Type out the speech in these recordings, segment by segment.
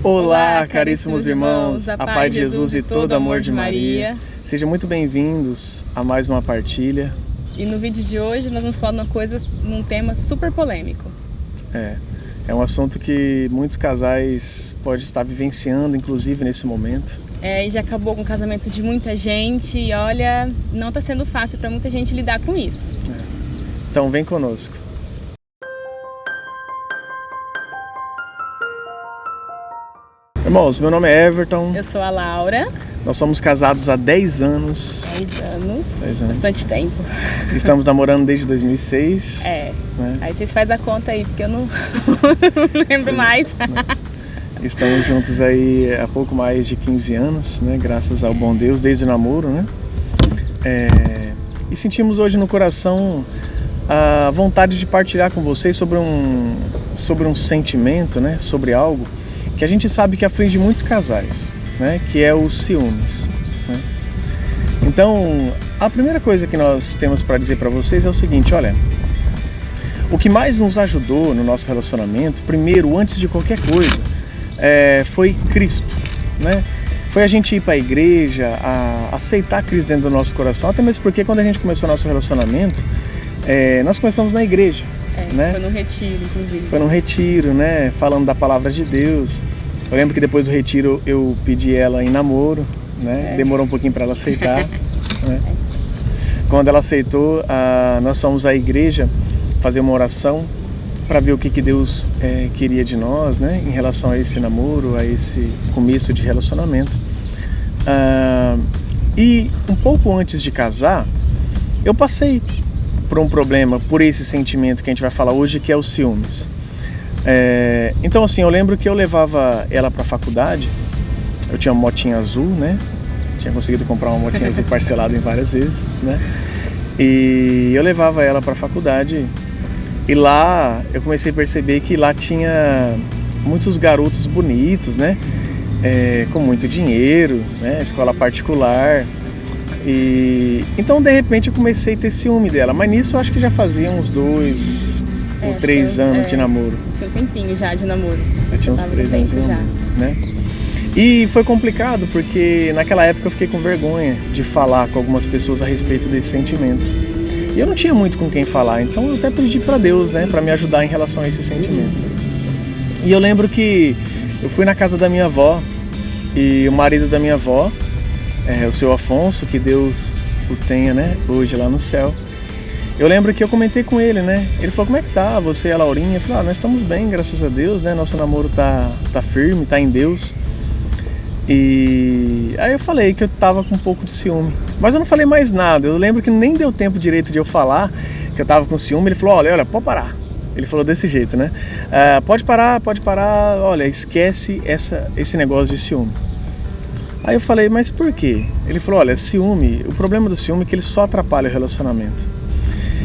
Olá, caríssimos irmãos, a paz de Jesus e todo amor de Maria. Sejam muito bem-vindos a mais uma partilha. E no vídeo de hoje nós vamos falar num tema super polêmico. É um assunto que muitos casais podem estar vivenciando, inclusive nesse momento. E já acabou com o casamento de muita gente e olha, não está sendo fácil para muita gente lidar com isso. Então vem conosco. Irmãos, meu nome é Everton. Eu sou a Laura. Nós somos casados há 10 anos. 10 anos. Bastante tempo. Estamos namorando desde 2006. Né? Aí vocês fazem a conta aí, porque eu não lembro mais. Estamos juntos aí há pouco mais de 15 anos, né? Graças ao bom Deus, desde o namoro, né? E sentimos hoje no coração a vontade de partilhar com vocês sobre um sentimento, né? Sobre algo que a gente sabe que aflige muitos casais, né? Que é os ciúmes, né? Então, a primeira coisa que nós temos para dizer para vocês é o seguinte, olha, o que mais nos ajudou no nosso relacionamento, primeiro, antes de qualquer coisa, foi Cristo, né? Foi a gente ir para a igreja, a aceitar Cristo dentro do nosso coração, até mesmo porque quando a gente começou o nosso relacionamento, nós começamos na igreja. Né? Foi no retiro, inclusive. Foi num retiro, né? Falando da palavra de Deus. Eu lembro que depois do retiro eu pedi ela em namoro, né? Demorou um pouquinho para ela aceitar. Né? Quando ela aceitou, nós fomos à igreja fazer uma oração para ver o que Deus queria de nós, né? Em relação a esse namoro, a esse começo de relacionamento. E um pouco antes de casar, eu passei por um problema, por esse sentimento que a gente vai falar hoje, que é os ciúmes. Então assim, eu lembro que eu levava ela para a faculdade, eu tinha uma motinha azul, né? Tinha conseguido comprar uma motinha azul parcelada em várias vezes, né? E eu levava ela para a faculdade e lá eu comecei a perceber que lá tinha muitos garotos bonitos, né? Com muito dinheiro, né? Escola particular. E então de repente eu comecei a ter ciúme dela, mas nisso eu acho que já fazia uns 2 ou 3 anos de namoro. Tinha um tempinho já de namoro. Já tinha uns 3 anos de namoro, né? E foi complicado porque naquela época eu fiquei com vergonha de falar com algumas pessoas a respeito desse sentimento. E eu não tinha muito com quem falar, então eu até pedi para Deus, né, para me ajudar em relação a esse sentimento. E eu lembro que eu fui na casa da minha avó e o marido da minha avó, o seu Afonso, que Deus o tenha, né, hoje lá no céu. Eu lembro que eu comentei com ele, né? Ele falou, como é que tá? Você e a Laurinha? Eu falei, nós estamos bem, graças a Deus, né? Nosso namoro tá firme, tá em Deus. E aí eu falei que eu tava com um pouco de ciúme. Mas eu não falei mais nada. Eu lembro que nem deu tempo direito de eu falar que eu tava com ciúme. Ele falou, olha, pode parar. Ele falou desse jeito, né? Pode parar. Olha, esquece esse negócio de ciúme. Aí eu falei, mas por quê? Ele falou, olha, ciúme, o problema do ciúme é que ele só atrapalha o relacionamento.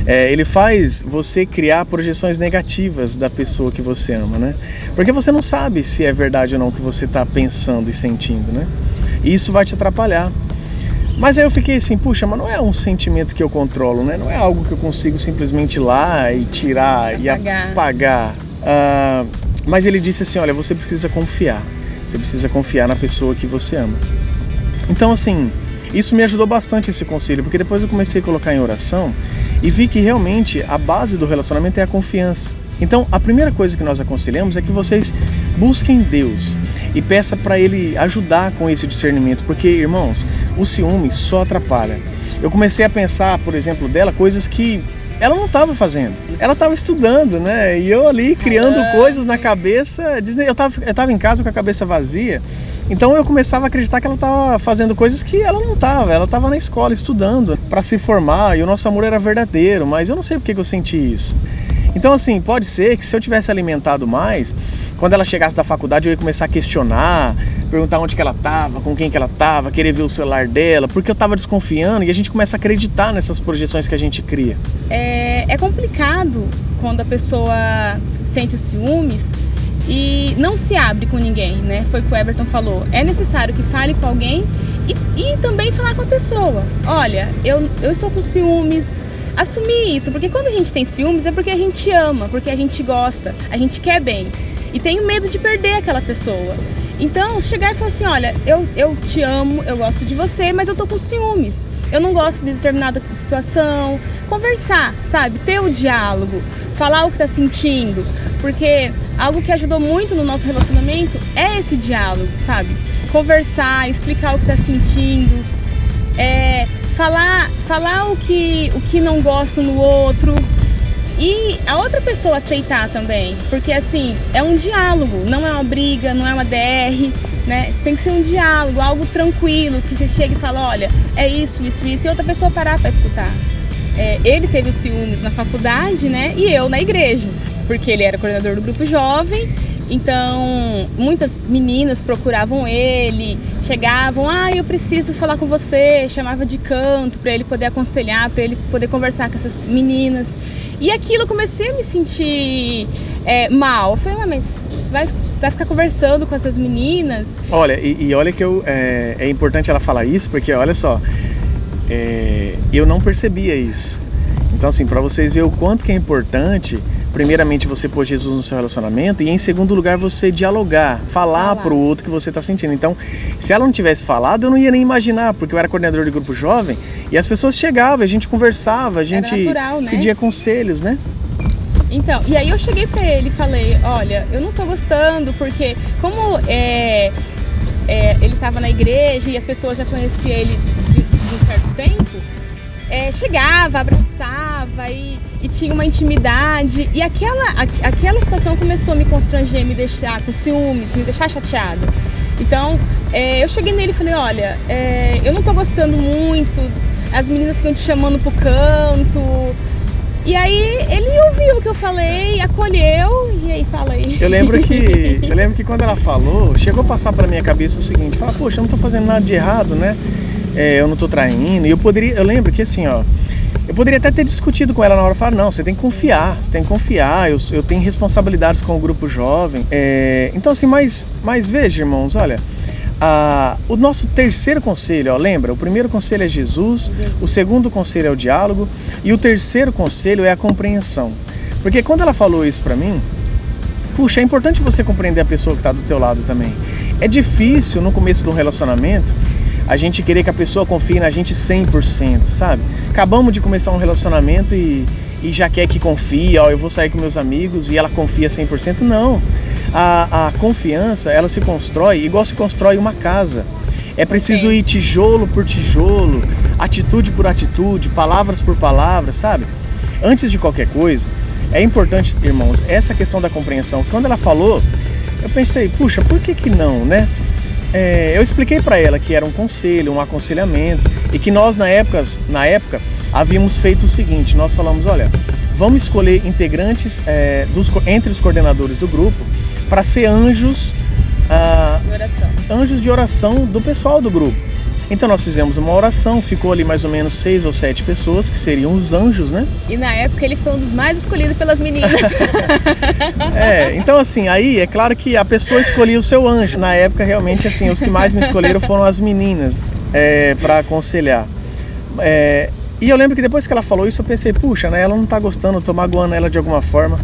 Ele faz você criar projeções negativas da pessoa que você ama, né? Porque você não sabe se é verdade ou não o que você está pensando e sentindo, né? E isso vai te atrapalhar. Mas aí eu fiquei assim, puxa, mas não é um sentimento que eu controlo, né? Não é algo que eu consigo simplesmente ir lá e tirar e apagar. Mas ele disse assim, olha, você precisa confiar. Você precisa confiar na pessoa que você ama. Então, assim, isso me ajudou bastante esse conselho, porque depois eu comecei a colocar em oração e vi que realmente a base do relacionamento é a confiança. Então, a primeira coisa que nós aconselhamos é que vocês busquem Deus e peça para Ele ajudar com esse discernimento, porque, irmãos, o ciúme só atrapalha. Eu comecei a pensar, por exemplo, dela, coisas que ela não estava fazendo. Ela estava estudando, né? E eu ali criando coisas na cabeça. Eu estava em casa com a cabeça vazia. Então eu começava a acreditar que ela estava fazendo coisas que ela não estava. Ela estava na escola estudando para se formar e o nosso amor era verdadeiro. Mas eu não sei porque que eu senti isso. Então assim, pode ser que se eu tivesse alimentado mais, quando ela chegasse da faculdade eu ia começar a questionar, perguntar onde que ela estava, com quem que ela estava, querer ver o celular dela, porque eu estava desconfiando e a gente começa a acreditar nessas projeções que a gente cria. É complicado quando a pessoa sente os ciúmes e não se abre com ninguém, né? Foi o que o Everton falou. É necessário que fale com alguém e também falar com a pessoa. Olha, eu estou com ciúmes. Assumir isso, porque quando a gente tem ciúmes é porque a gente ama, porque a gente gosta, a gente quer bem. e tenho medo de perder aquela pessoa. Então, chegar e falar assim, olha, eu te amo, eu gosto de você, mas eu tô com ciúmes. Eu não gosto de determinada situação. Conversar, sabe? Ter o diálogo, falar o que tá sentindo. Porque algo que ajudou muito no nosso relacionamento é esse diálogo, sabe? Conversar, explicar o que tá sentindo, falar o que não gosta no outro. E a outra pessoa aceitar também, porque assim, é um diálogo, não é uma briga, não é uma DR, né? Tem que ser um diálogo, algo tranquilo, que você chega e fala, olha, é isso, e outra pessoa parar para escutar. Ele teve ciúmes na faculdade, né? E eu na igreja, porque ele era coordenador do grupo jovem. Então, muitas meninas procuravam ele, chegavam, eu preciso falar com você, chamava de canto para ele poder aconselhar, para ele poder conversar com essas meninas. E aquilo eu comecei a me sentir mal. Eu falei, mas vai ficar conversando com essas meninas? Olha, e olha que é importante ela falar isso, porque olha só, eu não percebia isso. Então assim, para vocês verem o quanto que é importante, primeiramente você pôr Jesus no seu relacionamento e em segundo lugar você dialogar, falar pro outro que você está sentindo. Então, se ela não tivesse falado, eu não ia nem imaginar, porque eu era coordenador de grupo jovem e as pessoas chegavam, a gente conversava, a gente natural, né? pedia conselhos, né? Então, e aí eu cheguei pra ele e falei, olha, eu não tô gostando, porque como ele tava na igreja e as pessoas já conheciam ele de um certo tempo, chegava, abraçava e tinha uma intimidade. E aquela situação começou a me constranger, me deixar com ciúmes, me deixar chateada. Então, eu cheguei nele e falei, olha, eu não tô gostando muito, as meninas ficam te chamando pro canto. E aí ele ouviu o que eu falei, acolheu, e aí fala aí. Eu lembro que quando ela falou, chegou a passar pela minha cabeça o seguinte, fala, poxa, eu não tô fazendo nada de errado, né? Eu não tô traindo. E eu lembro que assim, ó, eu poderia até ter discutido com ela na hora, falar, não, você tem que confiar, eu tenho responsabilidades com o grupo jovem. Então assim, mas veja, irmãos, olha, o nosso terceiro conselho, ó, lembra, o primeiro conselho é Jesus, o segundo conselho é o diálogo e o terceiro conselho é a compreensão. Porque quando ela falou isso pra mim, puxa, é importante você compreender a pessoa que está do teu lado também. É difícil no começo de um relacionamento a gente querer que a pessoa confie na gente 100%, sabe? Acabamos de começar um relacionamento e já quer que confie, eu vou sair com meus amigos e ela confia 100%. Não, a confiança, ela se constrói igual se constrói uma casa. É preciso ir tijolo por tijolo, atitude por atitude, palavras por palavras, sabe? Antes de qualquer coisa, é importante, irmãos, essa questão da compreensão. Quando ela falou, eu pensei, puxa, por que não, né? Eu expliquei para ela que era um conselho, um aconselhamento e que nós na época havíamos feito o seguinte, nós falamos, olha, vamos escolher integrantes entre os coordenadores do grupo para ser anjos de oração do pessoal do grupo. Então nós fizemos uma oração, ficou ali mais ou menos 6 ou 7 pessoas, que seriam os anjos, né? E na época ele foi um dos mais escolhidos pelas meninas. Então assim, aí é claro que a pessoa escolhia o seu anjo. Na época realmente assim, os que mais me escolheram foram as meninas para aconselhar. E eu lembro que depois que ela falou isso eu pensei, puxa, né, ela não tá gostando, eu tô magoando ela de alguma forma.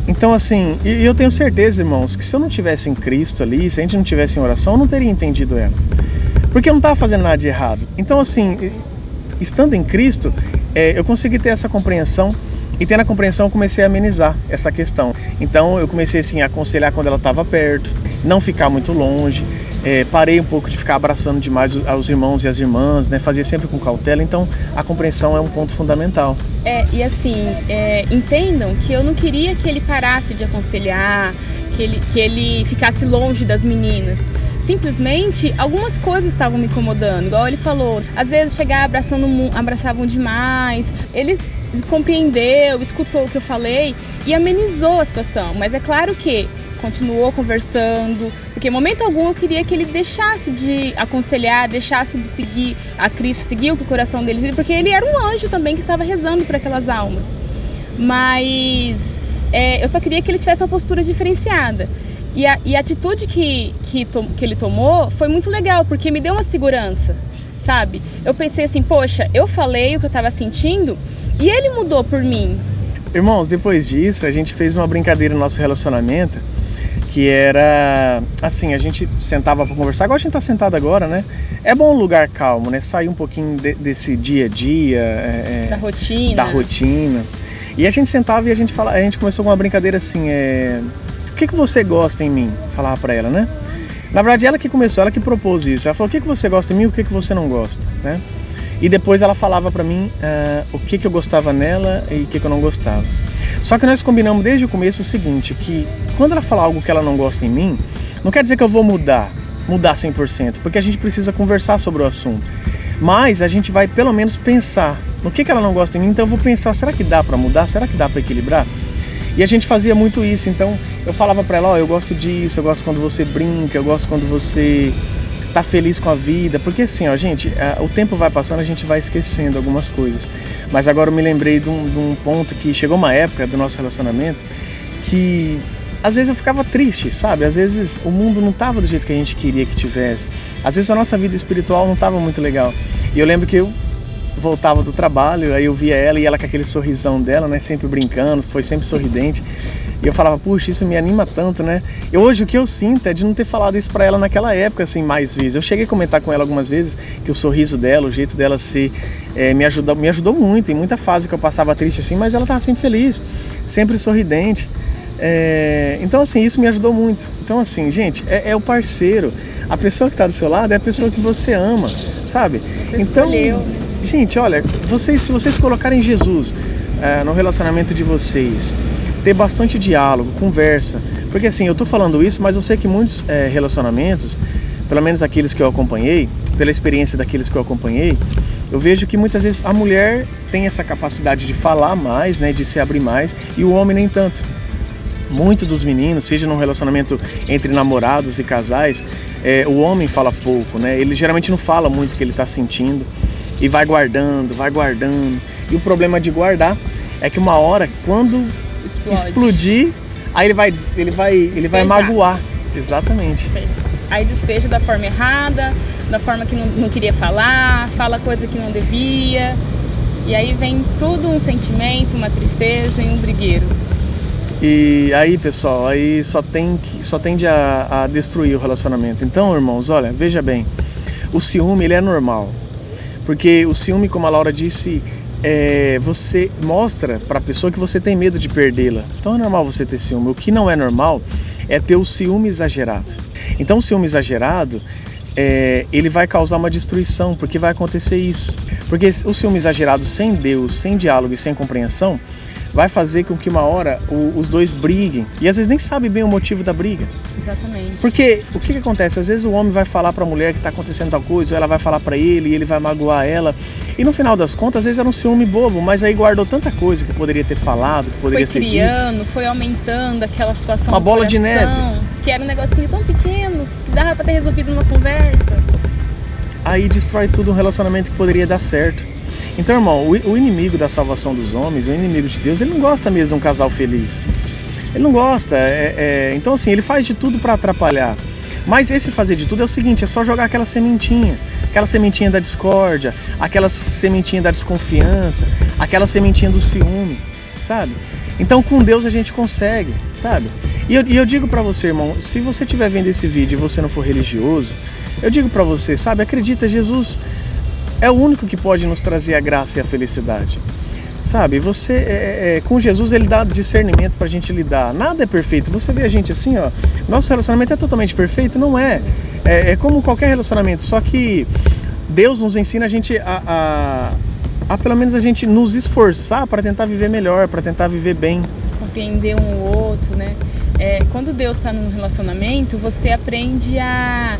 Então assim, e eu tenho certeza, irmãos, que se eu não tivesse em Cristo ali, se a gente não tivesse em oração, eu não teria entendido ela. Porque eu não estava fazendo nada de errado. Então assim, estando em Cristo, eu consegui ter essa compreensão. E tendo a compreensão eu comecei a amenizar essa questão. Então eu comecei assim, a aconselhar quando ela estava perto, não ficar muito longe. Parei um pouco de ficar abraçando demais os irmãos e as irmãs, né? Fazia sempre com cautela. Então a compreensão é um ponto fundamental. E assim, entendam que eu não queria que ele parasse de aconselhar, que ele ficasse longe das meninas. Simplesmente, algumas coisas estavam me incomodando. Igual ele falou, às vezes abraçavam demais. Ele compreendeu, escutou o que eu falei e amenizou a situação. Mas é claro que continuou conversando, porque em momento algum eu queria que ele deixasse de aconselhar, deixasse de seguir a Cristo, seguir o que o coração deles, porque ele era um anjo também que estava rezando para aquelas almas. Mas eu só queria que ele tivesse uma postura diferenciada. E a atitude que ele tomou foi muito legal, porque me deu uma segurança, sabe? Eu pensei assim, poxa, eu falei o que eu estava sentindo e ele mudou por mim. Irmãos, depois disso, a gente fez uma brincadeira no nosso relacionamento, que era assim, a gente sentava para conversar, igual a gente tá sentado agora, né? É bom um lugar calmo, né? Sair um pouquinho desse dia a dia, da rotina. E a gente sentava e a gente começou com uma brincadeira assim, o que você gosta em mim? Falava para ela, né? Na verdade, ela que começou, ela que propôs isso. Ela falou, o que você gosta em mim e o que você não gosta, né? E depois ela falava pra mim o que eu gostava nela e o que eu não gostava. Só que nós combinamos desde o começo o seguinte, que quando ela falar algo que ela não gosta em mim, não quer dizer que eu vou mudar 100%, porque a gente precisa conversar sobre o assunto. Mas a gente vai pelo menos pensar no que ela não gosta em mim, então eu vou pensar, será que dá pra mudar? Será que dá pra equilibrar? E a gente fazia muito isso, então eu falava pra ela, eu gosto disso, eu gosto quando você brinca, eu gosto quando você tá feliz com a vida, porque assim, gente, o tempo vai passando, a gente vai esquecendo algumas coisas. Mas agora eu me lembrei de um ponto que chegou uma época do nosso relacionamento que às vezes eu ficava triste, sabe? Às vezes o mundo não tava do jeito que a gente queria que tivesse. Às vezes a nossa vida espiritual não tava muito legal. E eu lembro que eu voltava do trabalho, aí eu via ela e ela com aquele sorrisão dela, né, sempre brincando, foi sempre sorridente. E eu falava, puxa, isso me anima tanto, né? E hoje o que eu sinto é de não ter falado isso pra ela naquela época, assim, mais vezes. Eu cheguei a comentar com ela algumas vezes que o sorriso dela, o jeito dela ser, me ajudou muito. Em muita fase que eu passava triste assim, mas ela tava sempre feliz, sempre sorridente. Então assim, isso me ajudou muito. Então assim, gente, é o parceiro. A pessoa que tá do seu lado é a pessoa que você ama, sabe? Você escolheu. Gente, olha, se vocês colocarem Jesus no relacionamento de vocês, ter bastante diálogo, conversa, porque assim, eu tô falando isso, mas eu sei que muitos relacionamentos, pelo menos aqueles que eu acompanhei, pela experiência daqueles que eu acompanhei, eu vejo que muitas vezes a mulher tem essa capacidade de falar mais, né, de se abrir mais, e o homem nem tanto. Muito dos meninos, seja num relacionamento entre namorados e casais, o homem fala pouco, né? Ele geralmente não fala muito o que ele está sentindo e vai guardando. E o problema de guardar é que uma hora, quando explodir, aí ele vai magoar. Exatamente. Aí despeja da forma errada, da forma que não queria falar, fala coisa que não devia. E aí vem tudo um sentimento, uma tristeza e um brigueiro. E aí, pessoal, aí só tende a destruir o relacionamento. Então, irmãos, olha, veja bem, o ciúme, ele é normal. Porque o ciúme, como a Laura disse, você mostra para a pessoa que você tem medo de perdê-la. Então é normal você ter ciúme. O que não é normal é ter o ciúme exagerado. Então o ciúme exagerado, ele vai causar uma destruição, porque vai acontecer isso. Porque o ciúme exagerado sem Deus, sem diálogo e sem compreensão, vai fazer com que uma hora os dois briguem. E às vezes nem sabe bem o motivo da briga. Exatamente. Porque o que acontece? Às vezes o homem vai falar para a mulher que está acontecendo tal coisa, ou ela vai falar para ele e ele vai magoar ela. E no final das contas, às vezes era um ciúme bobo, mas aí guardou tanta coisa que poderia ter falado, que poderia ser dito. Foi criando, foi aumentando aquela situação. Uma bola de neve. Que era um negocinho tão pequeno, que dava para ter resolvido numa conversa. Aí destrói tudo um relacionamento que poderia dar certo. Então, irmão, o inimigo da salvação dos homens, o inimigo de Deus, ele não gosta mesmo de um casal feliz. Ele não gosta. Então, assim, ele faz de tudo para atrapalhar. Mas esse fazer de tudo é o seguinte, é só jogar aquela sementinha da discórdia, aquela sementinha da desconfiança, aquela sementinha do ciúme, sabe? Então, com Deus a gente consegue, sabe? E eu digo para você, irmão, se você estiver vendo esse vídeo e você não for religioso, eu digo para você, sabe, acredita, Jesus é o único que pode nos trazer a graça e a felicidade. Sabe, você, com Jesus ele dá discernimento pra gente lidar. Nada é perfeito. Você vê a gente assim, ó, nosso relacionamento é totalmente perfeito? Não é. É como qualquer relacionamento, só que Deus nos ensina a gente a pelo menos a gente nos esforçar para tentar viver melhor, para tentar viver bem. Compreender um ou outro, né? Quando Deus está num relacionamento, você aprende a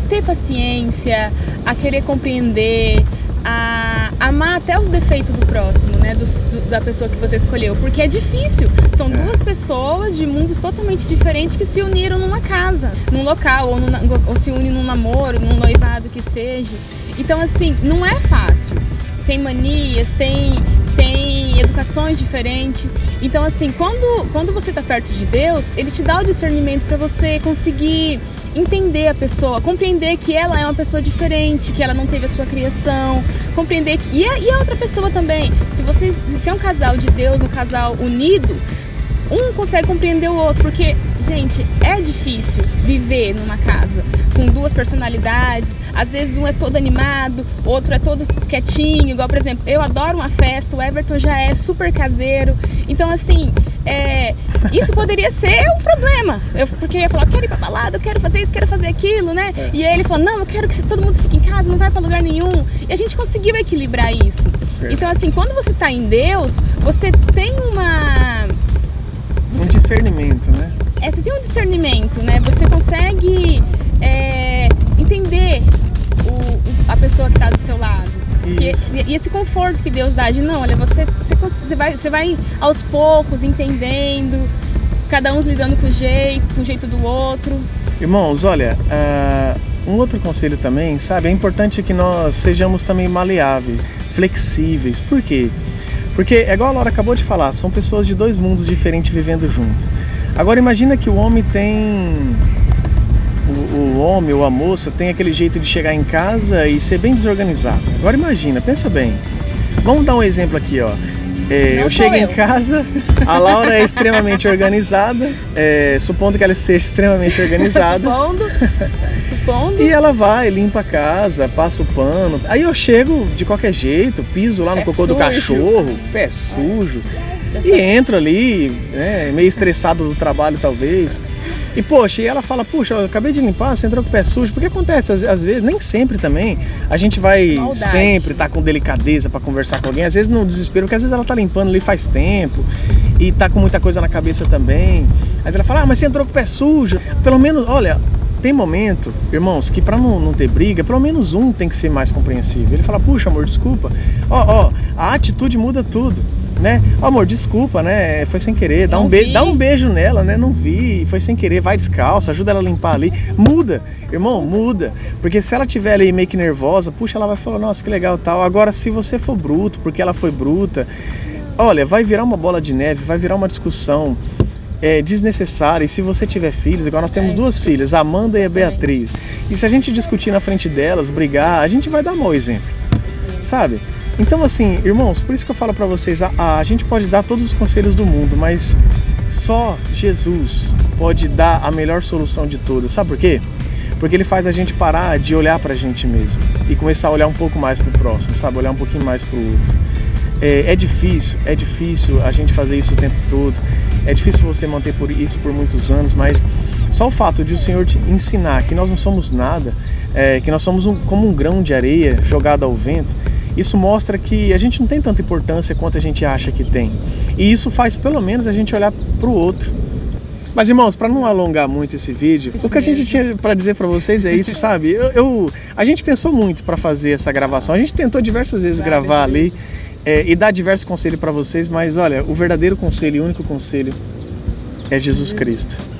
ter paciência, a querer compreender, a amar até os defeitos do próximo, né? Da pessoa que você escolheu. Porque é difícil. São duas pessoas de mundos totalmente diferentes que se uniram numa casa, num local, ou se unem num namoro, num noivado que seja. Então, assim, não é fácil. Tem manias, tem educações diferentes. Então, assim, quando você está perto de Deus, Ele te dá o discernimento para você conseguir entender a pessoa, compreender que ela é uma pessoa diferente, que ela não teve a sua criação, compreender que... E a outra pessoa também. Se é um casal de Deus, um casal unido, um consegue compreender o outro, porque gente, é difícil viver numa casa com duas personalidades. Às vezes um é todo animado, outro é todo quietinho. Igual, por exemplo, eu adoro uma festa, o Everton já é super caseiro. Então, assim, isso poderia ser um problema. Porque eu ia falar, eu quero ir pra balada, eu quero fazer isso, quero fazer aquilo, né? E aí ele falou, não, eu quero que todo mundo fique em casa, não vai pra lugar nenhum. E a gente conseguiu equilibrar isso. Então, assim, quando você tá em Deus, você tem um discernimento, né? Você tem um discernimento, né? Você consegue entender a pessoa que está do seu lado. E esse conforto que Deus dá de não, olha, você vai aos poucos entendendo, cada um lidando com o jeito do outro. Irmãos, olha, um outro conselho também, sabe? É importante que nós sejamos também maleáveis, flexíveis. Por quê? Porque, é igual a Laura acabou de falar, são pessoas de dois mundos diferentes vivendo junto. Agora imagina que o homem tem... O homem ou a moça tem aquele jeito de chegar em casa e ser bem desorganizado. Agora imagina, pensa bem. Vamos dar um exemplo aqui, ó. Eu chego em casa, a Laura é extremamente organizada, supondo que ela seja extremamente organizada. Supondo. E ela vai, limpa a casa, passa o pano. Aí eu chego de qualquer jeito, piso lá no cocô do cachorro, pé sujo. E entro ali, né, meio estressado do trabalho talvez. E poxa, e ela fala, puxa, eu acabei de limpar, você entrou com o pé sujo. Porque acontece, às vezes, nem sempre também, a gente vai sempre estar com delicadeza para conversar com alguém. Às vezes no desespero, porque às vezes ela tá limpando ali faz tempo e tá com muita coisa na cabeça também. Aí ela fala, mas você entrou com o pé sujo. Pelo menos, olha, tem momento, irmãos, que para não ter briga, pelo menos um tem que ser mais compreensível. Ele fala, puxa amor, desculpa. A atitude muda tudo. Né? Amor, desculpa, né? Foi sem querer. Dá um beijo nela, né? Não vi, foi sem querer. Vai descalço, ajuda ela a limpar ali. Muda, irmão, muda. Porque se ela estiver ali meio que nervosa, puxa, ela vai falar, nossa, que legal tal. Agora, se você for bruto, porque ela foi bruta, olha, vai virar uma bola de neve, vai virar uma discussão desnecessária. E se você tiver filhos, igual nós temos duas filhas, a Amanda e a Beatriz. E se a gente discutir na frente delas, brigar, a gente vai dar mau exemplo, sabe? Então assim, irmãos, por isso que eu falo pra vocês, a gente pode dar todos os conselhos do mundo, mas só Jesus pode dar a melhor solução de todas. Sabe por quê? Porque ele faz a gente parar de olhar pra gente mesmo e começar a olhar um pouco mais pro próximo, sabe? Olhar um pouquinho mais pro outro. É difícil a gente fazer isso o tempo todo. É difícil você manter isso por muitos anos, mas só o fato de o Senhor te ensinar que nós não somos nada, que nós somos como um grão de areia jogado ao vento, isso mostra que a gente não tem tanta importância quanto a gente acha que tem. E isso faz pelo menos a gente olhar para o outro. Mas irmãos, para não alongar muito esse vídeo, o que a gente tinha para dizer para vocês é isso, sabe? A gente pensou muito para fazer essa gravação. A gente tentou diversas vezes gravar ali e dar diversos conselhos para vocês, mas olha, o verdadeiro conselho e o único conselho é Jesus Cristo.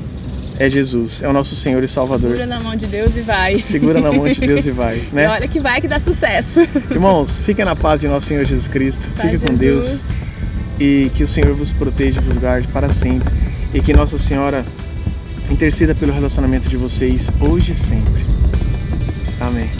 É Jesus, é o nosso Senhor e Salvador. Segura na mão de Deus e vai. Segura na mão de Deus e vai, né? E olha que vai que dá sucesso. Irmãos, fiquem na paz de nosso Senhor Jesus Cristo. Fiquem com Deus. E que o Senhor vos proteja e vos guarde para sempre. E que Nossa Senhora interceda pelo relacionamento de vocês hoje e sempre. Amém.